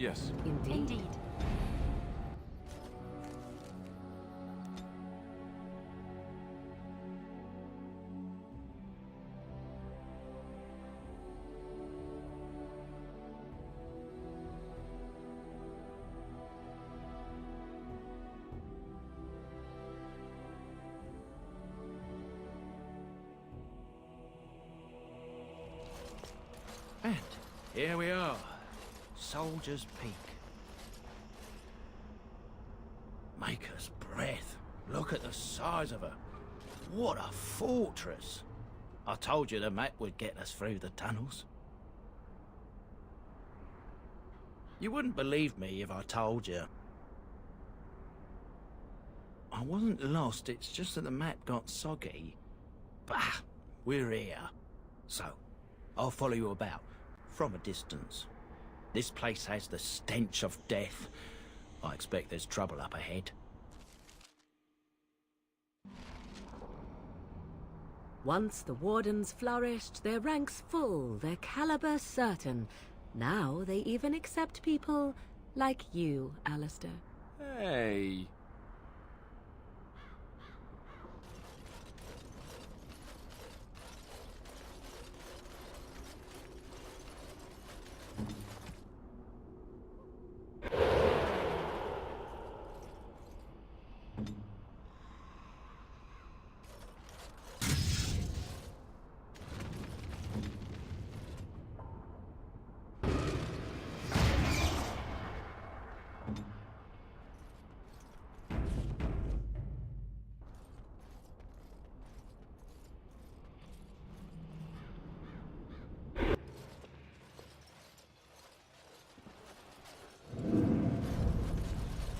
Yes. Indeed. And here we are, Soldier's Peak. Maker's breath. Look at the size of her. What a fortress. I told you the map would get us through the tunnels. You wouldn't believe me if I told you. I wasn't lost, it's just that the map got soggy. Bah, we're here. So, I'll follow you about, from a distance. This place has the stench of death. I expect there's trouble up ahead. Once the Wardens flourished, their ranks full, their caliber certain. Now they even accept people like you, Alistair. Hey.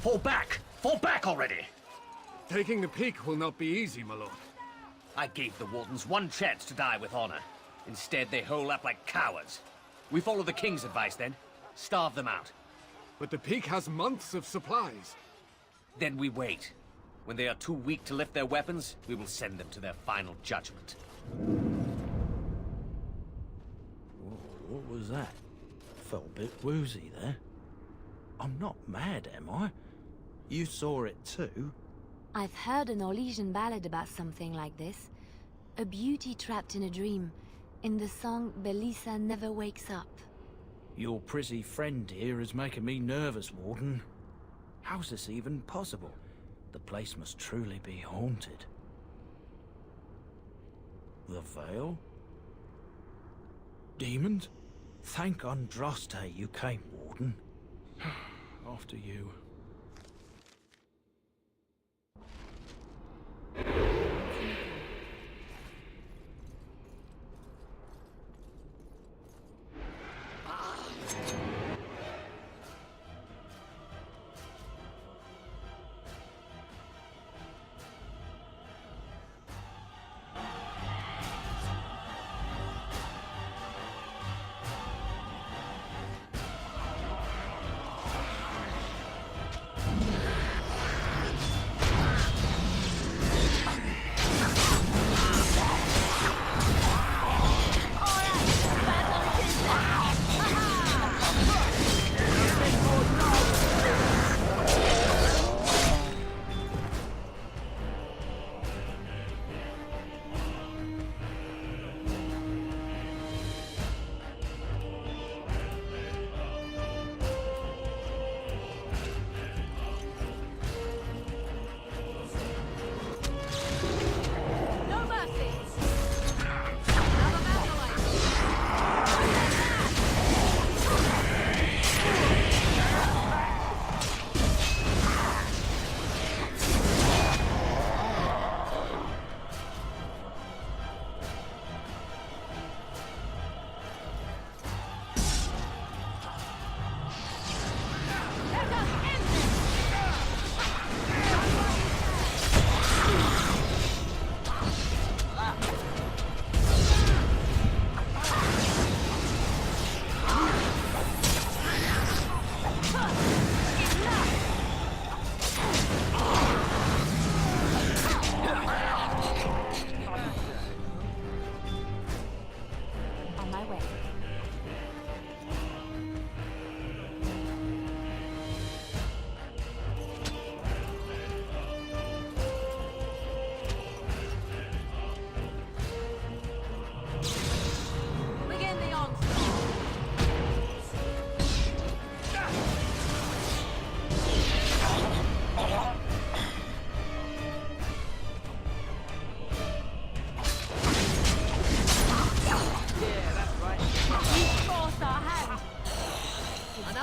Fall back! Fall back already! Taking the peak will not be easy, my lord. I gave the Wardens one chance to die with honor. Instead, they hole up like cowards. We follow the King's advice then. Starve them out. But the peak has months of supplies. Then we wait. When they are too weak to lift their weapons, we will send them to their final judgment. What was that? Felt a bit woozy there. I'm not mad, am I? You saw it too? I've heard an Orlesian ballad about something like this. A beauty trapped in a dream. In the song, Belisa never wakes up. Your prissy friend here is making me nervous, Warden. How's this even possible? The place must truly be haunted. The Veil? Demons? Thank Andraste you came, Warden. After you.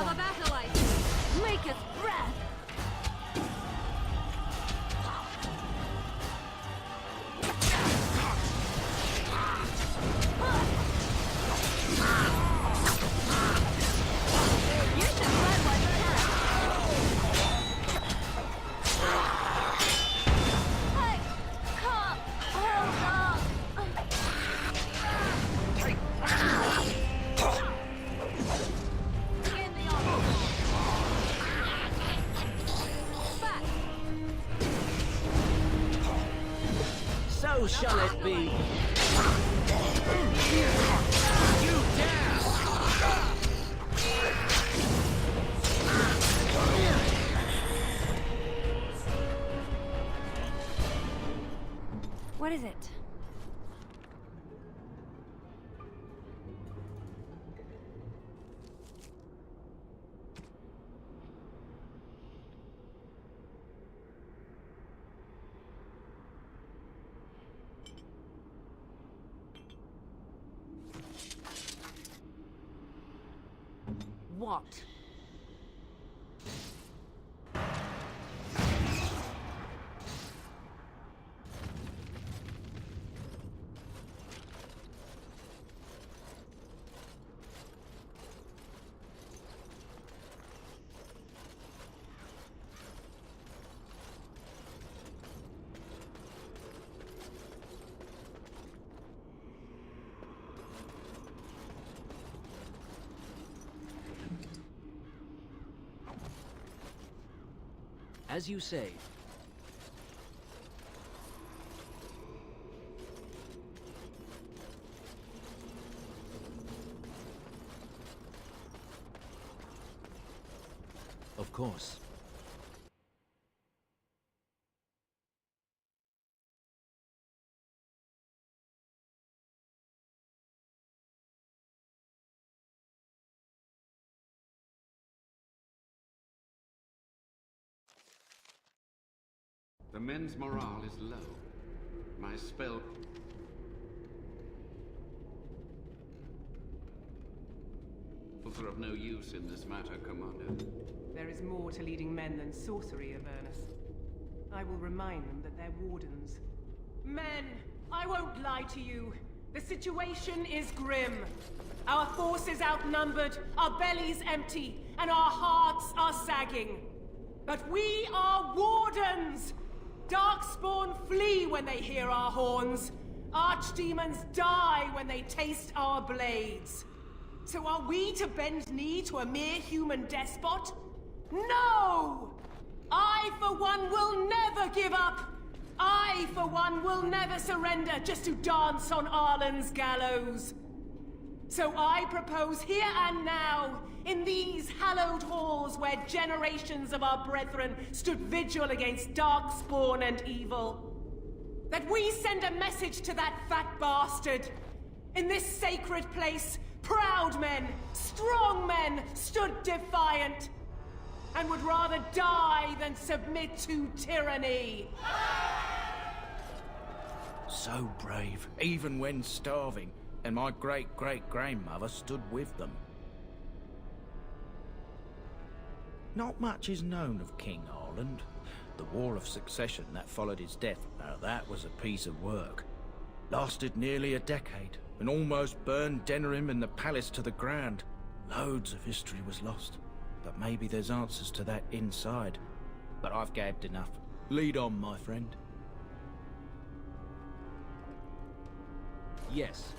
Another done. battle ice! Make us breath! You should run while you can! I can't hold on! Begin the armour! Back! So shall it be. You dare! What is it? What? As you say. Of course. The men's morale is low. My spell... are of no use in this matter, Commander. There is more to leading men than sorcery, Avernus. I will remind them that they're wardens. Men, I won't lie to you. The situation is grim. Our forces outnumbered, our bellies empty, and our hearts are sagging. But we are wardens! Darkspawn flee when they hear our horns. Archdemons die when they taste our blades. So are we to bend knee to a mere human despot? No! I, for one, will never give up! I, for one, will never surrender just to dance on Arlen's gallows. So I propose here and now, in these hallowed halls where generations of our brethren stood vigil against darkspawn and evil, that we send a message to that fat bastard. In this sacred place, proud men, strong men stood defiant, and would rather die than submit to tyranny. So brave, even when starving, and my great-great-grandmother stood with them. Not much is known of King Arland. The War of Succession that followed his death, now that was a piece of work. Lasted nearly a decade, and almost burned Denerim and the palace to the ground. Loads of history was lost, but maybe there's answers to that inside. But I've gabbed enough. Lead on, my friend. Yes.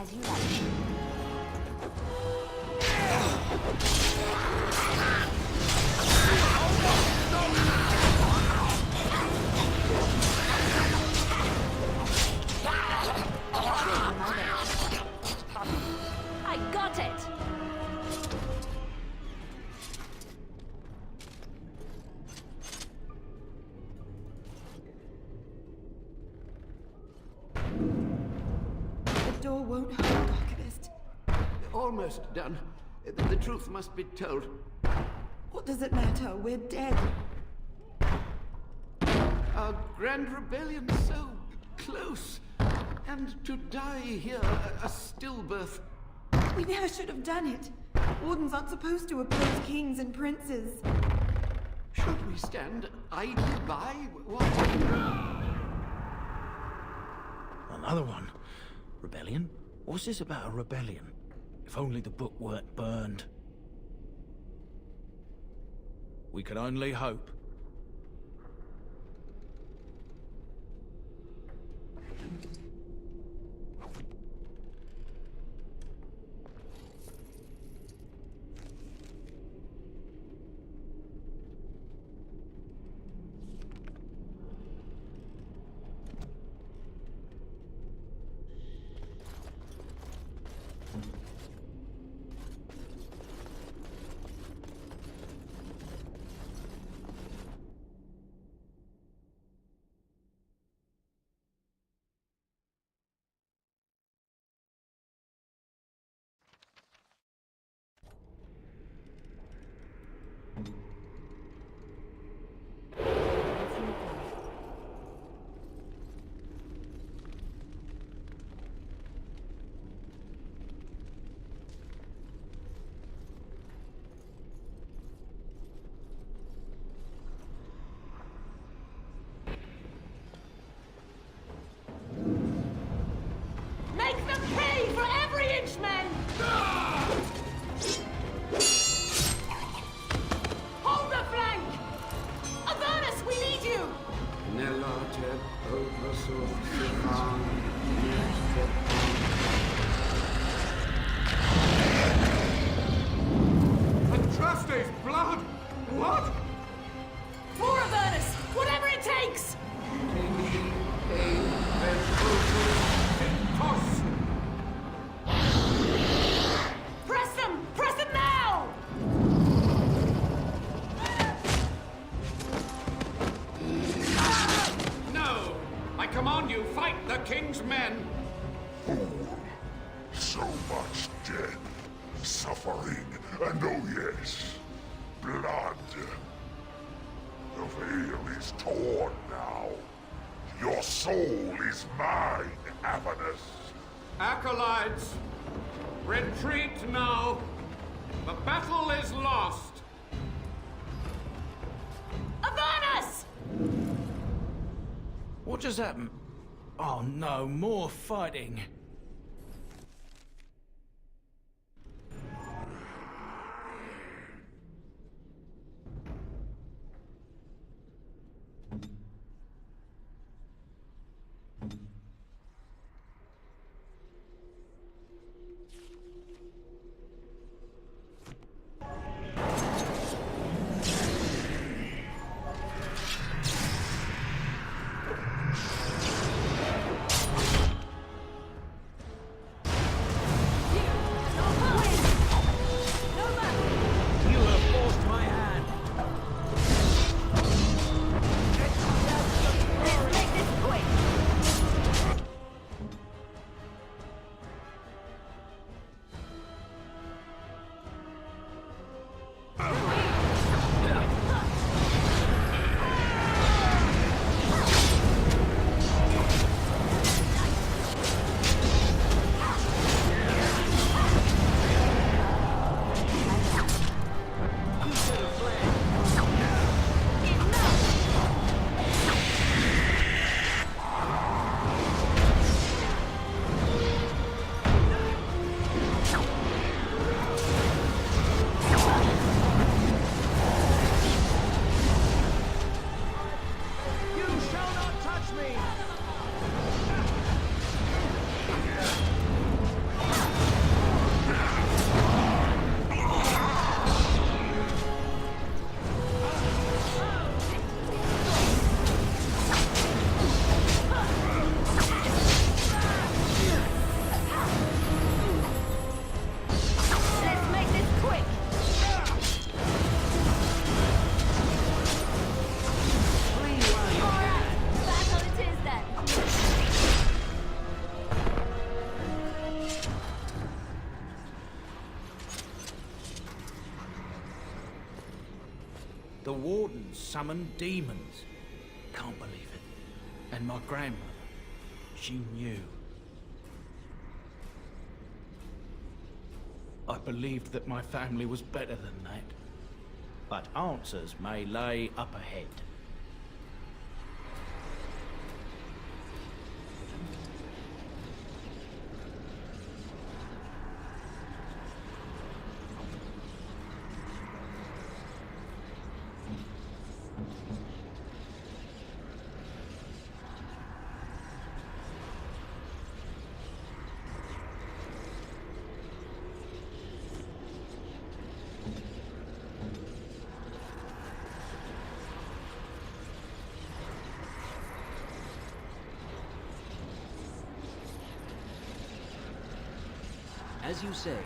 As you like. I got it! The door won't hold, Archivist. Almost done. The truth must be told. What does it matter? We're dead. Our grand rebellion so close. And to die here, a stillbirth. We never should have done it. Wardens aren't supposed to oppose kings and princes. Should we stand idly by? What? Another one. Rebellion? What's this about a rebellion? If only the book weren't burned. We can only hope. Make them pay for every inch, men! Hold the flank! Avernus, we need you! Atrastes blood! What? For Avernus, whatever it takes! Press them! Press them now! No! I command you, fight the king's men! So much death, suffering, and oh yes, blood. The veil is torn now. Your soul is mine, Avernus. Acolytes, retreat now. The battle is lost. Avernus! What just happened? Oh no, more fighting. The Warden summoned demons. Can't believe it. And my grandmother, she knew. I believed that my family was better than that. But answers may lay up ahead. As you say.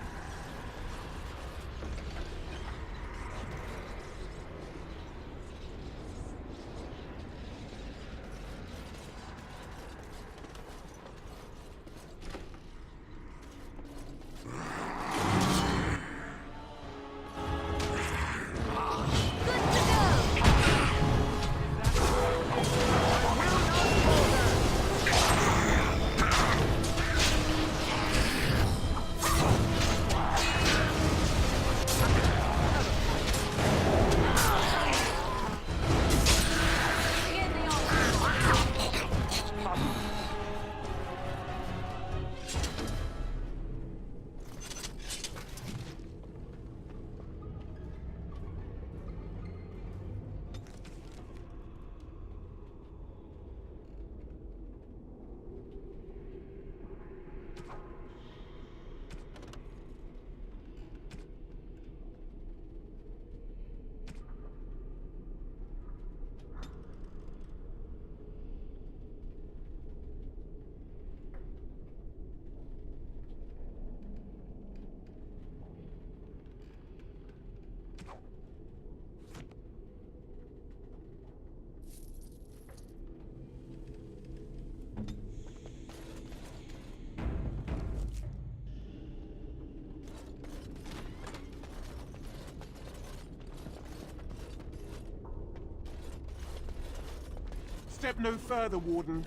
Step no further, Warden.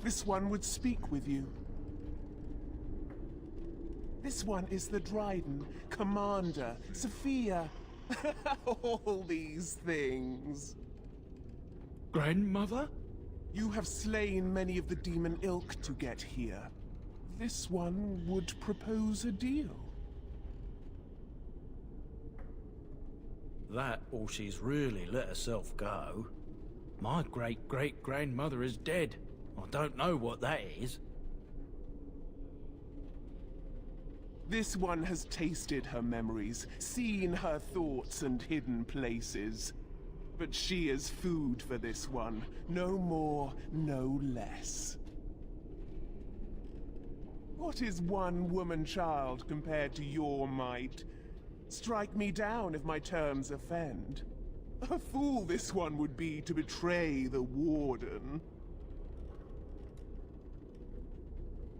This one would speak with you. This one is the Dryden, Commander, Sophia. All these things. Grandmother? You have slain many of the demon ilk to get here. This one would propose a deal. That or she's really let herself go. My great-great-grandmother is dead. I don't know what that is. This one has tasted her memories, seen her thoughts and hidden places. But she is food for this one. No more, no less. What is one woman-child compared to your might? Strike me down if my terms offend. A fool this one would be to betray the Warden.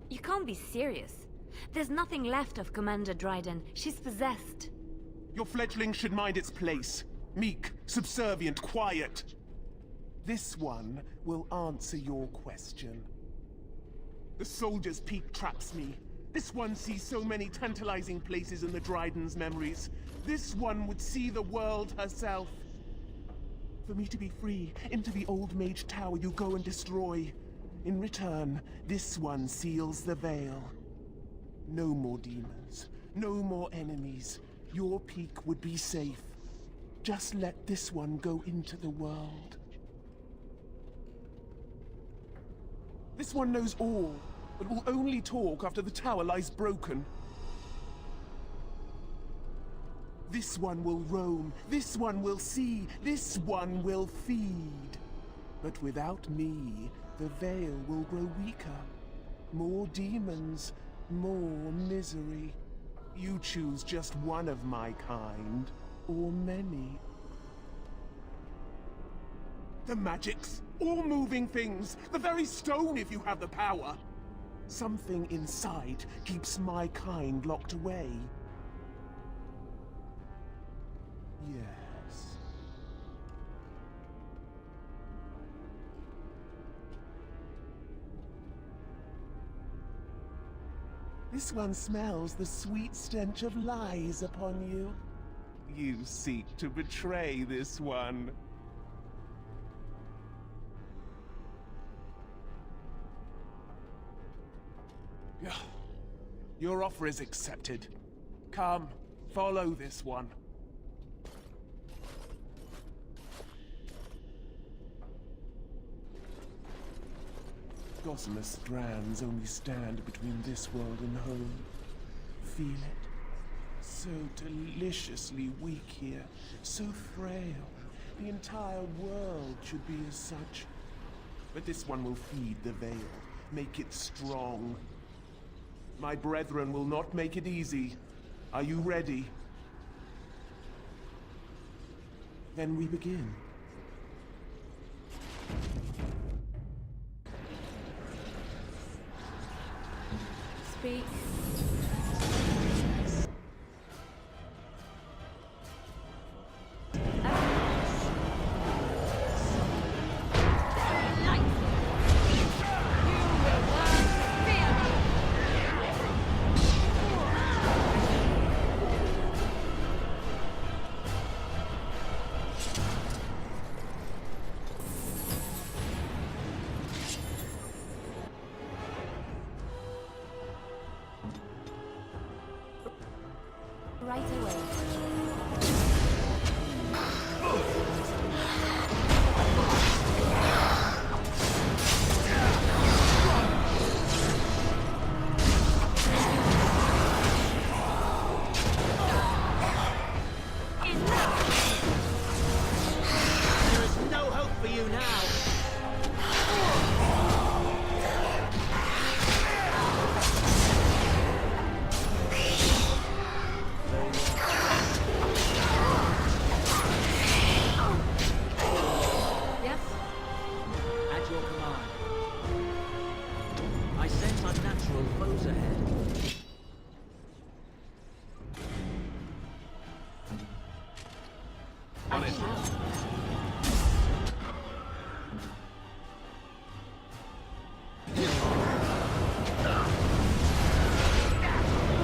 You can't be serious. There's nothing left of Commander Dryden. She's possessed. Your fledgling should mind its place. Meek, subservient, quiet. This one will answer your question. The Soldier's Peak traps me. This one sees so many tantalizing places in the Dryden's memories. This one would see the world herself. For me to be free, into the Old Mage Tower you go and destroy. In return, this one seals the veil. No more demons, no more enemies. Your peak would be safe. Just let this one go into the world. This one knows all, but will only talk after the tower lies broken. This one will roam, this one will see, this one will feed. But without me, the veil will grow weaker. More demons, more misery. You choose just one of my kind, or many. The magics, all moving things, the very stone if you have the power. Something inside keeps my kind locked away. Yes. This one smells the sweet stench of lies upon you. You seek to betray this one. Your offer is accepted. Come, follow this one. Gossamer strands only stand between this world and home. Feel it? So deliciously weak here, so frail. The entire world should be as such. But this one will feed the veil, make it strong. My brethren will not make it easy. Are you ready? Then we begin. Speak. Right away. There is no hope for you now. At your command. I sense unnatural foes ahead. On it.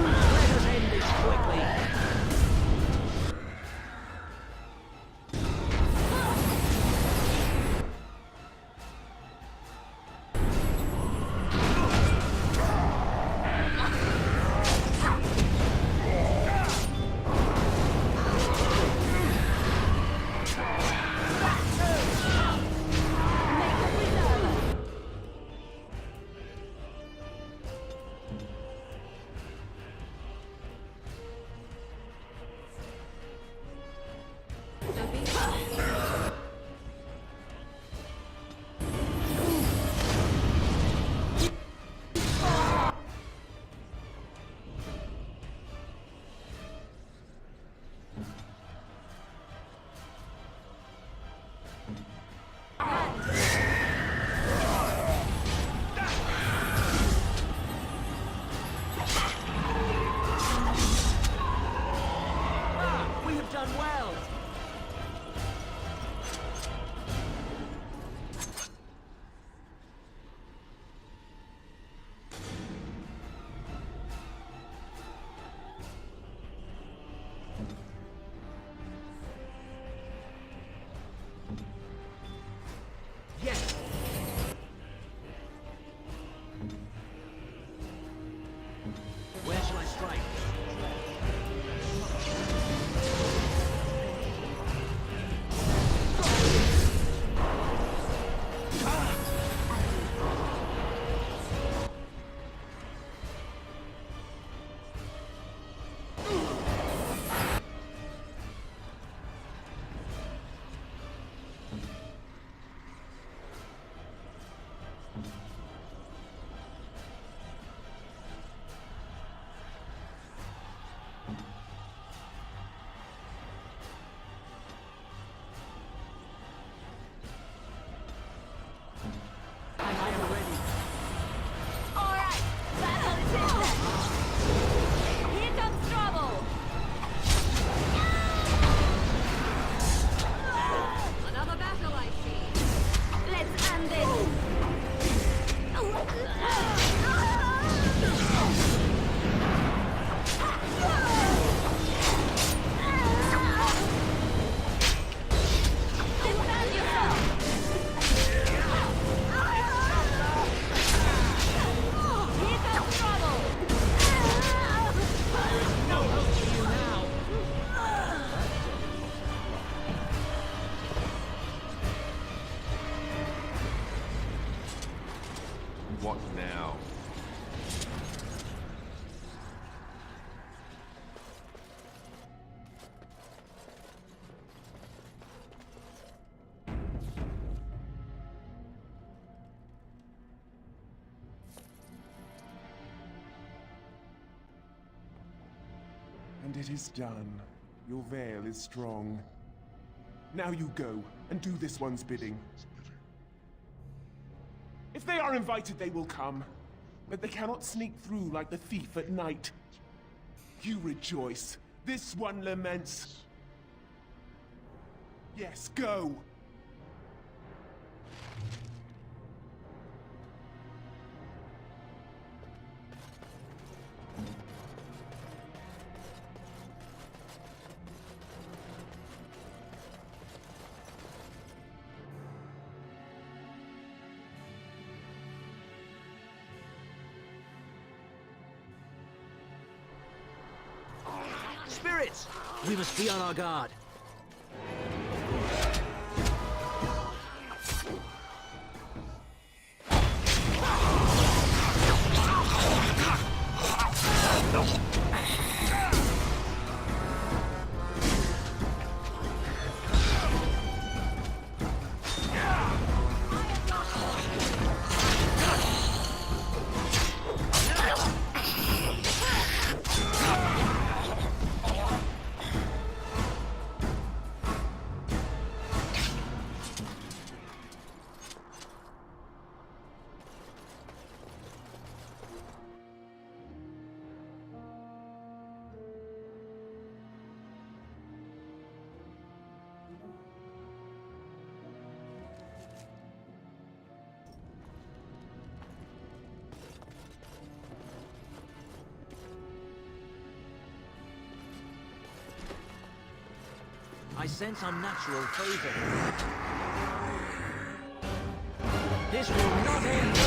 Let us end this quickly. What now? And it is done. Your veil is strong. Now you go, and do this one's bidding. If they are invited, they will come. But they cannot sneak through like the thief at night. You rejoice. This one laments. Yes, go! Spirits! We must be on our guard. I sense unnatural favor. This will not end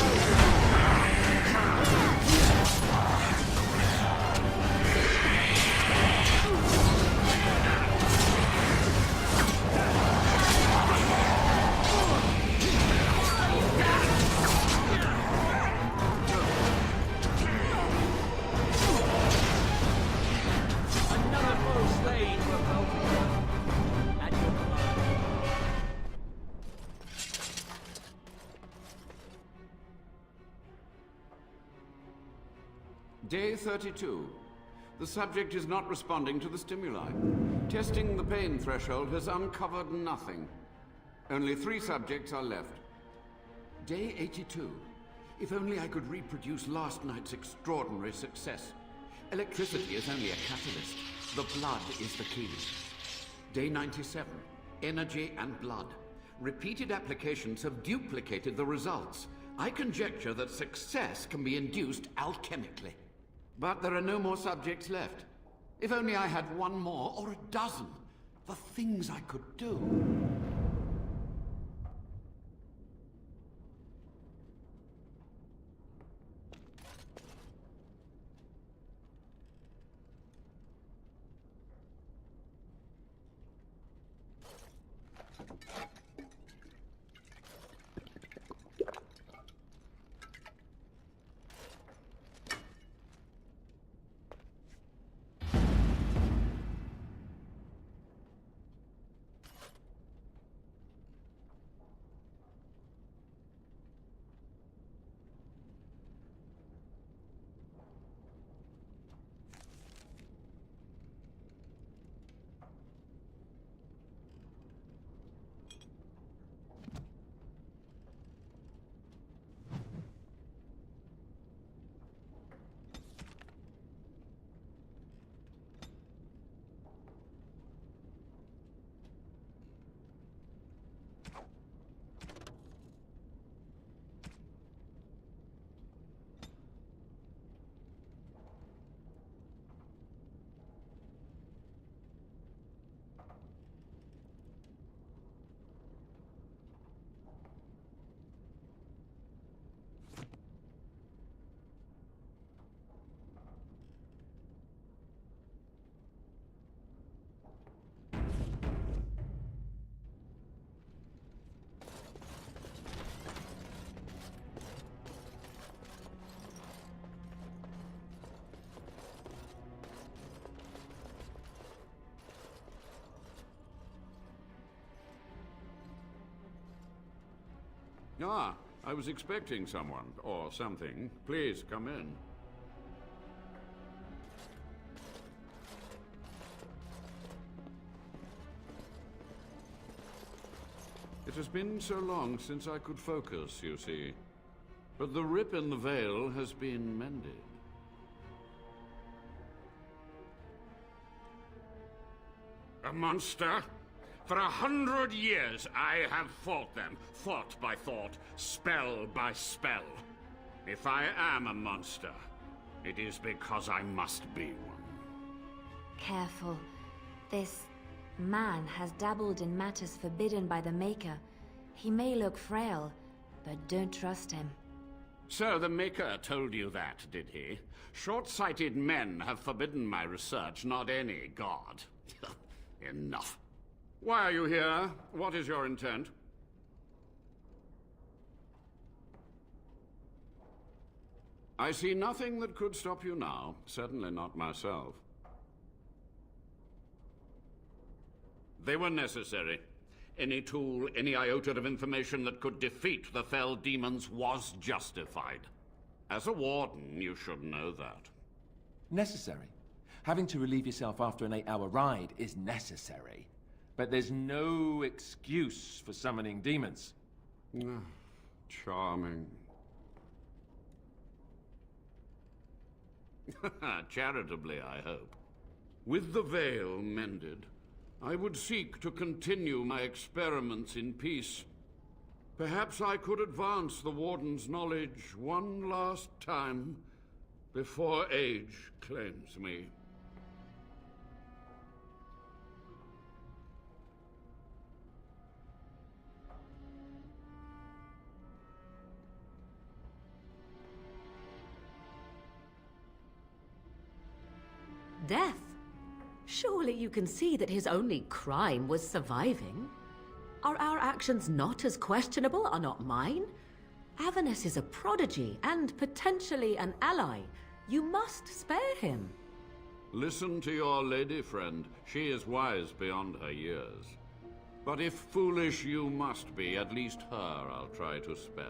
Another foe slain for Belvedere. At your command. Day 32. The subject is not responding to the stimuli. Testing the pain threshold has uncovered nothing. Only 3 subjects are left. Day 82. If only I could reproduce last night's extraordinary success. Electricity is only a catalyst. The blood is the key. Day 97. Energy and blood. Repeated applications have duplicated the results. I conjecture that success can be induced alchemically. But there are no more subjects left. If only I had 1 more, or a dozen. The things I could do. Ah, I was expecting someone, or something. Please, come in. It has been so long since I could focus, you see. But the rip in the veil has been mended. A monster? For 100 years I have fought them, thought by thought, spell by spell. If I am a monster, it is because I must be one. Careful. This man has dabbled in matters forbidden by the Maker. He may look frail, but don't trust him. So the Maker told you that, did he? Short-sighted men have forbidden my research, not any god. Enough. Why are you here? What is your intent? I see nothing that could stop you now. Certainly not myself. They were necessary. Any tool, any iota of information that could defeat the fell demons was justified. As a warden, you should know that. Necessary. Having to relieve yourself after an 8-hour ride is necessary. But there's no excuse for summoning demons. Charming. Charitably, I hope. With the veil mended, I would seek to continue my experiments in peace. Perhaps I could advance the Warden's knowledge one last time before age claims me. Death? Surely you can see that his only crime was surviving. Are our actions not as questionable, are not mine? Avernus is a prodigy and potentially an ally. You must spare him. Listen to your lady friend. She is wise beyond her years. But if foolish you must be, at least her I'll try to spare.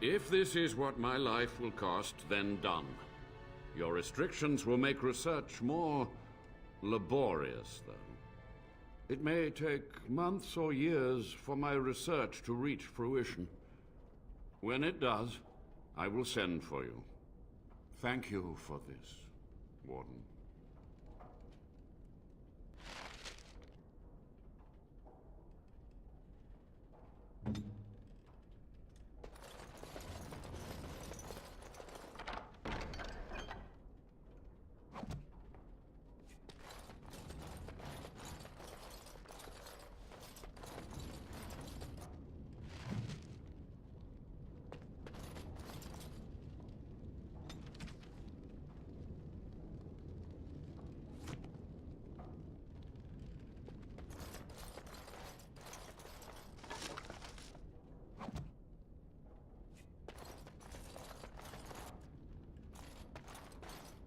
If this is what my life will cost, then done. Your restrictions will make research more laborious, though. It may take months or years for my research to reach fruition. When it does, I will send for you. Thank you for this, Warden.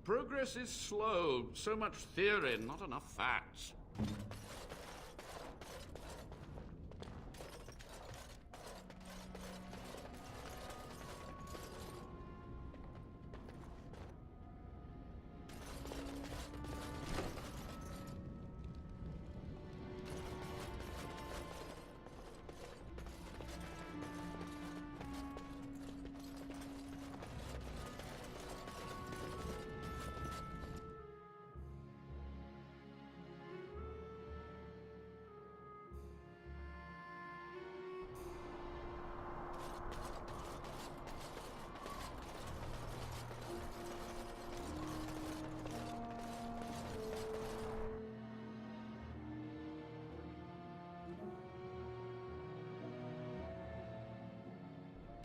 Progress is slow. So much theory, not enough facts.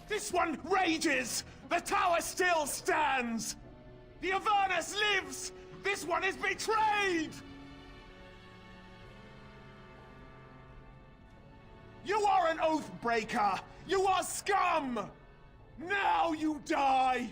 This one rages! The tower still stands! The Avernus lives! This one is betrayed! You are an oath breaker! You are scum! Now you die!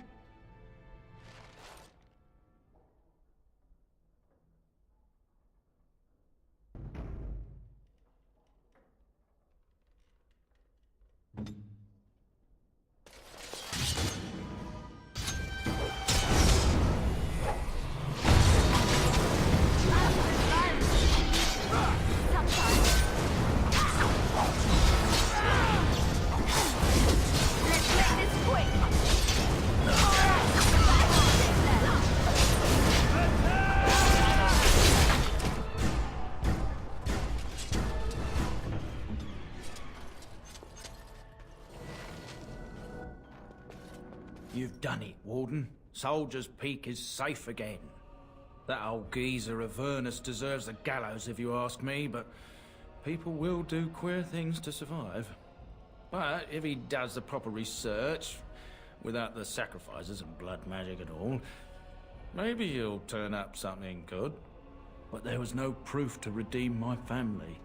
You've done it, Warden. Soldier's Peak is safe again. That old geezer Avernus deserves the gallows if you ask me, but people will do queer things to survive. But if he does the proper research, without the sacrifices and blood magic and all, maybe he'll turn up something good. But there was no proof to redeem my family.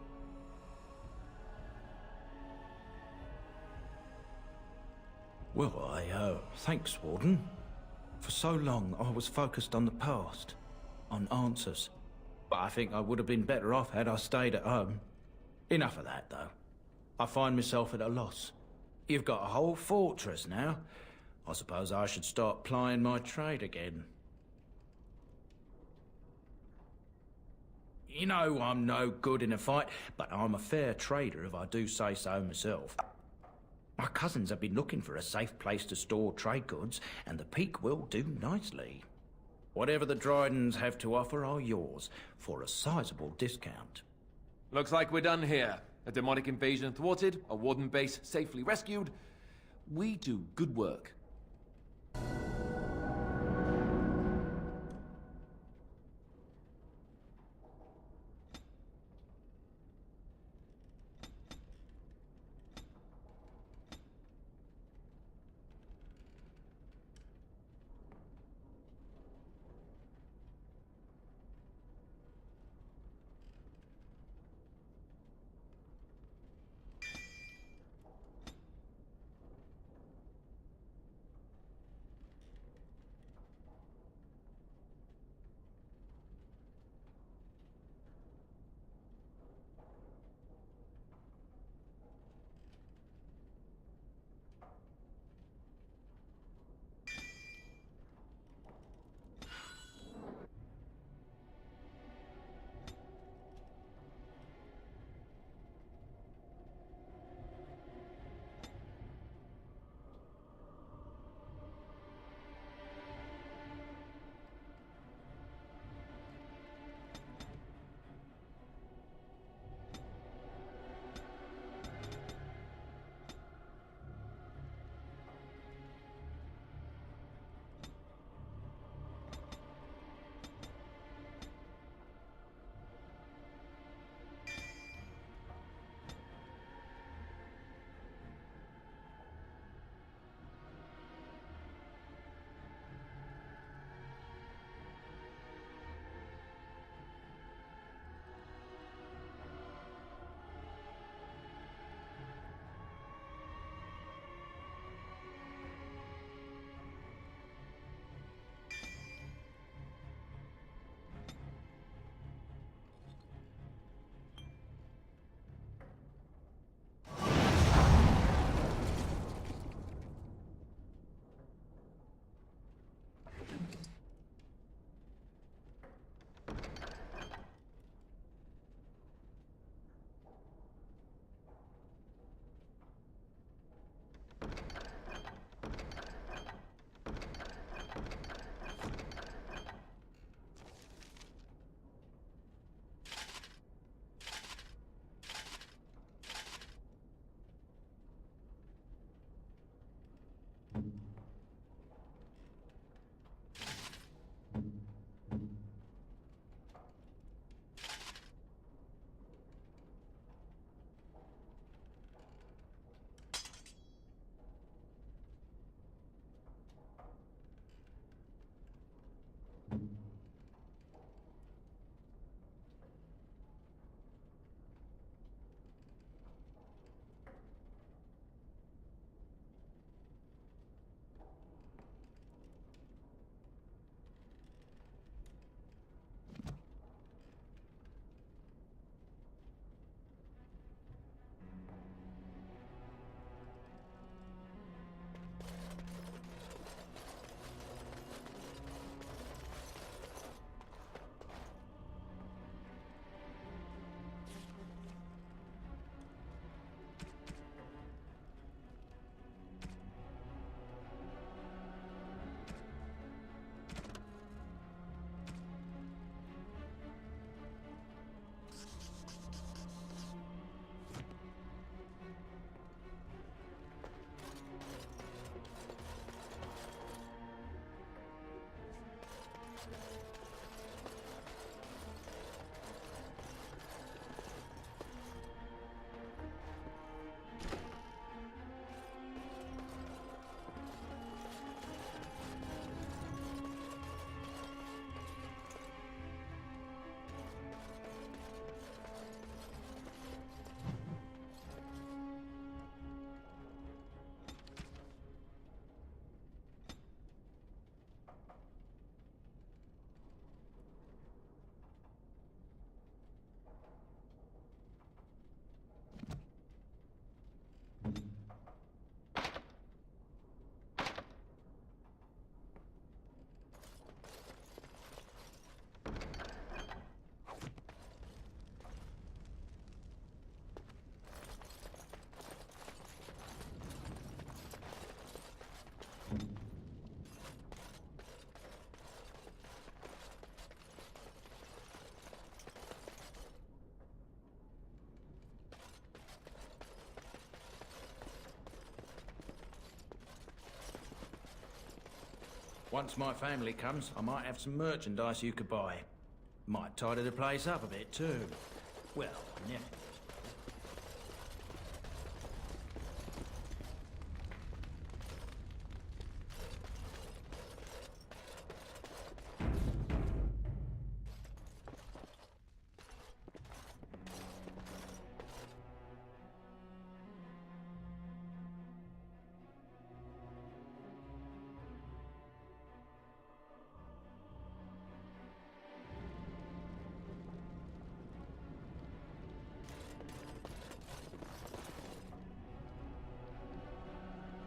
Well, thanks, Warden. For so long, I was focused on the past, on answers. But I think I would have been better off had I stayed at home. Enough of that, though. I find myself at a loss. You've got a whole fortress now. I suppose I should start plying my trade again. You know I'm no good in a fight, but I'm a fair trader if I do say so myself. My cousins have been looking for a safe place to store trade goods, and the Peak will do nicely. Whatever the Drydens have to offer are yours, for a sizable discount. Looks like we're done here. A demonic invasion thwarted, a Warden base safely rescued. We do good work. Once my family comes, I might have some merchandise you could buy. Might tidy the place up a bit too. Well, yeah.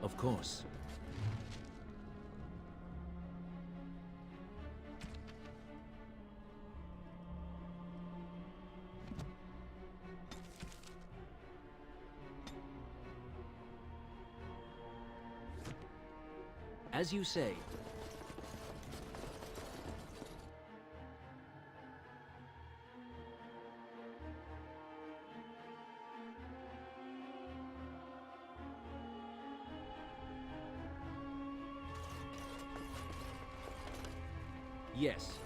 Of course. As you say. Yes.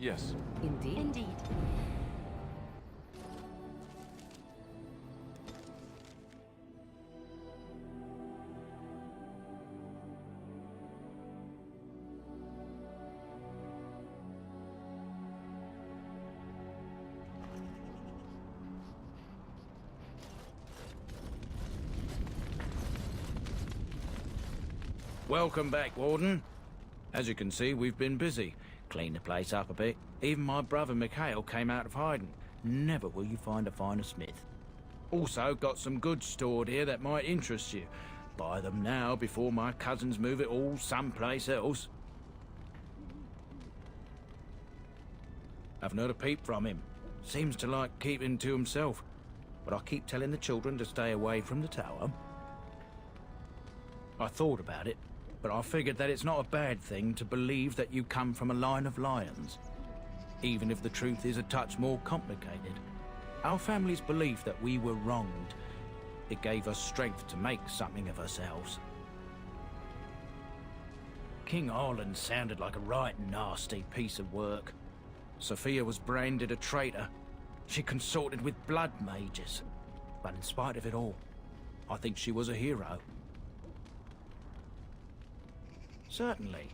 Yes. Indeed. Indeed. Welcome back, Warden. As you can see, we've been busy. Cleaned the place up a bit. Even my brother Mikhail came out of hiding. Never will you find a finer smith. Also, got some goods stored here that might interest you. Buy them now before my cousins move it all someplace else. Haven't heard a peep from him. Seems to like keeping to himself. But I keep telling the children to stay away from the tower. I thought about it, but I figured that it's not a bad thing to believe that you come from a line of lions. Even if the truth is a touch more complicated. Our family's belief that we were wronged. It gave us strength to make something of ourselves. King Arlen sounded like a right nasty piece of work. Sophia was branded a traitor. She consorted with blood mages. But in spite of it all, I think she was a hero. Certainly.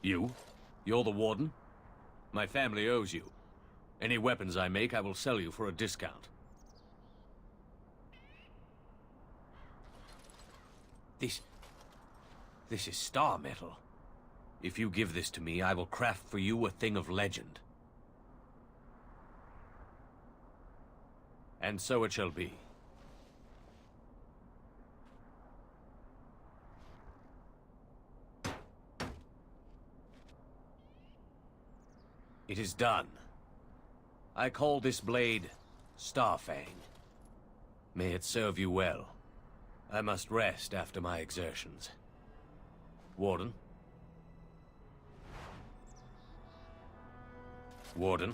You? You're the Warden? My family owes you. Any weapons I make, I will sell you for a discount. This is star metal. If you give this to me, I will craft for you a thing of legend. And so it shall be. It is done. I call this blade Starfang. May it serve you well. I must rest after my exertions. Warden? Warden?